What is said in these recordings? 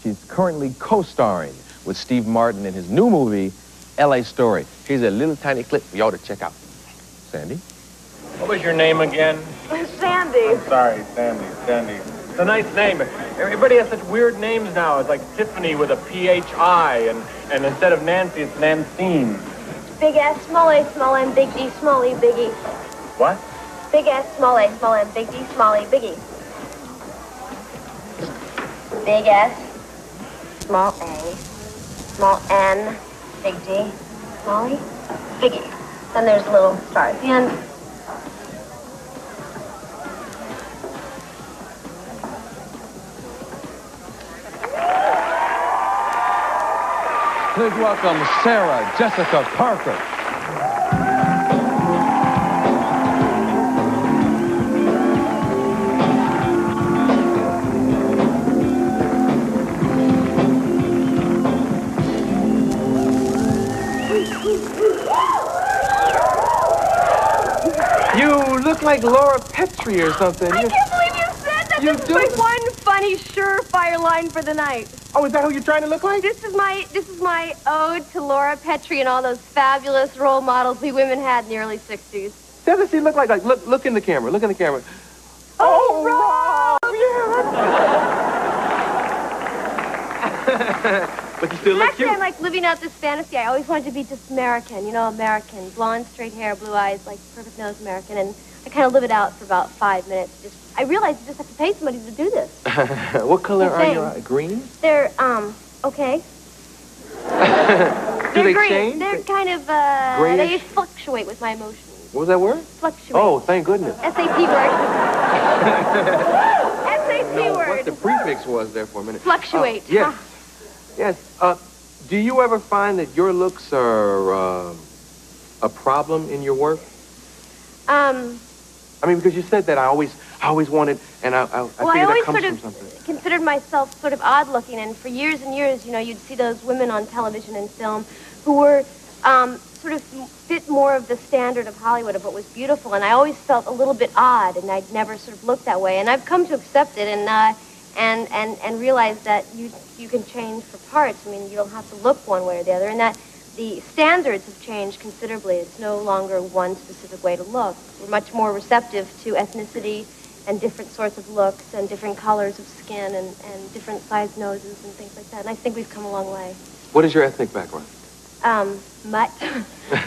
She's currently co-starring with Steve Martin in his new movie, L.A. Story. Here's a little tiny clip for y'all to check out. Sandy? What was your name again? Sandy. I'm sorry, Sandy. It's a nice name. Everybody has such weird names now. It's like Tiffany with a P-H-I, and instead of Nancy, it's Nancine. Big S, small A, small M, big D, small E, big E. What? Big S, small A, small M, big D, small E, big E. Big S, small A, small N, big D, small E, big E. Then there's a little star at the end. Please welcome Sarah Jessica Parker. You look like Laura Petrie or something. I can't believe you said that. This is my one funny, surefire line for the night. Oh, is that who you're trying to look like? This is my ode to Laura Petrie and all those fabulous role models we women had in the early 60s. Doesn't she look like look in the camera, look in the camera. Oh, Rob! Yeah. But you still look Actually, cute. I'm like living out this fantasy. I always wanted to be just American, you know, American. Blonde, straight hair, blue eyes, like perfect nose American. And I kind of live it out for about 5 minutes. I realized you just have to pay somebody to do this. What color are you? Green? They're, okay. Do they green. change? They're kind of, grayish? they fluctuate with my emotions. What was that word? Fluctuate. Oh, thank goodness. SAT word. SAT word. What the prefix was there for a minute. Fluctuate. Yes. Yes. Do you ever find that your looks are a problem in your work? I mean, because you said that I always wanted, and I well, figured I that always comes sort from of something. considered myself sort of odd-looking, and for years and years, you know, you'd see those women on television and film who were sort of fit more of the standard of Hollywood of what was beautiful, and I always felt a little bit odd, and I'd never sort of looked that way, and I've come to accept it and realize that you can change for parts. I mean, you don't have to look one way or the other, and that the standards have changed considerably. It's no longer one specific way to look. We're much more receptive to ethnicity and different sorts of looks and different colors of skin and different sized noses and things like that. And I think we've come a long way. What is your ethnic background? Mutt.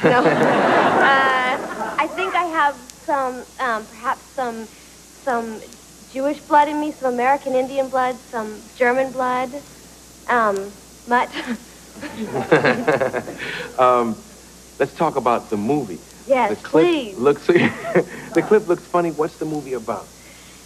No. I think I have perhaps some Jewish blood in me, some American Indian blood, some German blood. Mutt. Let's talk about the movie. Yes, the clip please. The clip looks funny. What's the movie about?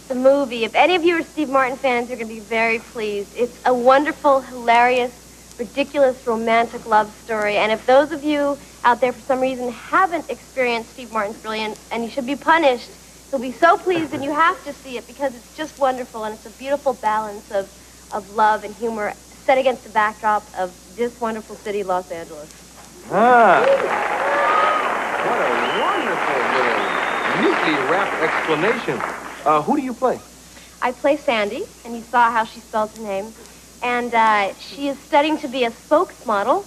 The movie, if any of you are Steve Martin fans, you're going to be very pleased. It's a wonderful, hilarious, ridiculous, romantic love story. And if those of you out there for some reason haven't experienced Steve Martin's brilliance, and you should be punished, you'll be so pleased and you have to see it because it's just wonderful and it's a beautiful balance of love and humor set against the backdrop of this wonderful city, Los Angeles. Ah. What a wonderful little, neatly wrapped explanation. Who do you play? I play Sandy, and you saw how she spells her name. And she is studying to be a spokesmodel,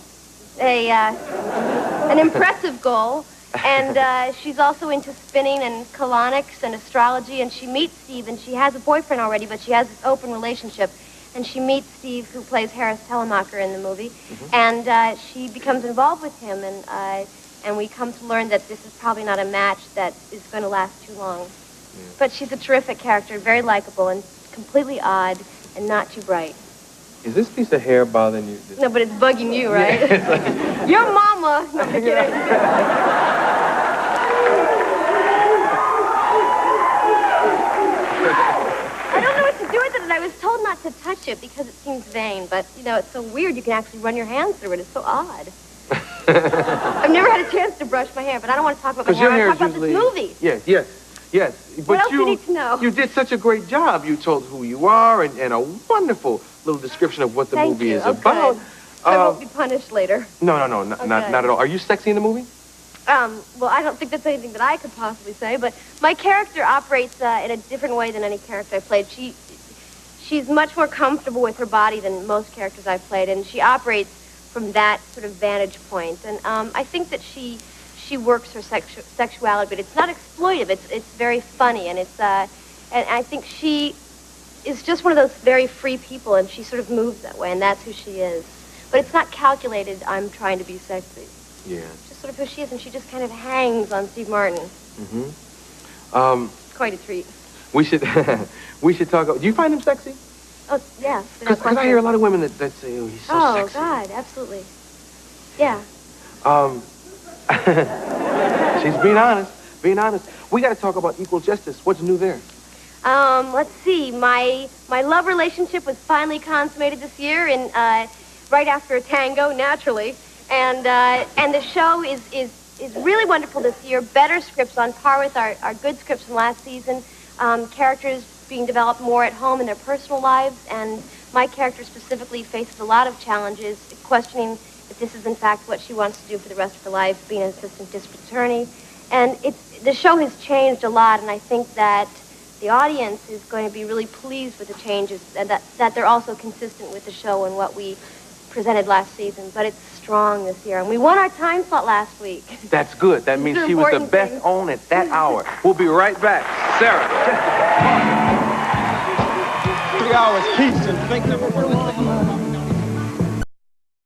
an impressive goal. And she's also into spinning and colonics and astrology. And she meets Steve, and she has a boyfriend already, but she has this open relationship. And she meets Steve, who plays Harris Telemacher in the movie, and she becomes involved with him, and we come to learn that this is probably not a match that is going to last too long. Yeah. But she's a terrific character, very likable, and completely odd, and not too bright. Is this piece of hair bothering you? No, but it's bugging you, right? Yeah, like... Your mama! No, I'm kidding. I was told not to touch it because it seems vain, but, you know, it's so weird you can actually run your hands through it. It's so odd. I've never had a chance to brush my hair, but I don't want to talk about my hair. I want to talk about this movie. Yes. But what else do you need to know? You did such a great job. You told who you are and a wonderful little description of what the movie is about. I won't be punished later. No, not at all. Are you sexy in the movie? Well, I don't think that's anything that I could possibly say, but my character operates in a different way than any character I played. she's much more comfortable with her body than most characters I've played, and she operates from that sort of vantage point. And I think that she works her sexuality, but it's not exploitive. It's very funny, and and I think she is just one of those very free people, and she sort of moves that way, and that's who she is. But it's not calculated, I'm trying to be sexy. Yeah. It's just sort of who she is, and she just kind of hangs on Steve Martin. Mm-hmm. Quite a treat. We should talk. Do you find him sexy? Oh, yeah. Because I hear a lot of women that say, oh, he's so sexy. Oh, God, absolutely. Yeah. She's being honest. We got to talk about equal justice. What's new there? Let's see. My love relationship was finally consummated this year, in right after a tango, naturally. And the show is really wonderful this year. Better scripts on par with our good scripts from last season. Characters being developed more at home in their personal lives, and my character specifically faces a lot of challenges, questioning if this is in fact what she wants to do for the rest of her life, being an assistant district attorney. And the show has changed a lot, and I think that the audience is going to be really pleased with the changes, and that they're also consistent with the show and what we presented last season. But it's strong this year, and we won our time slot last week. That's good. That means she was the best on at that hour. We'll be right back. Sarah. 3 hours, peace, and think number one.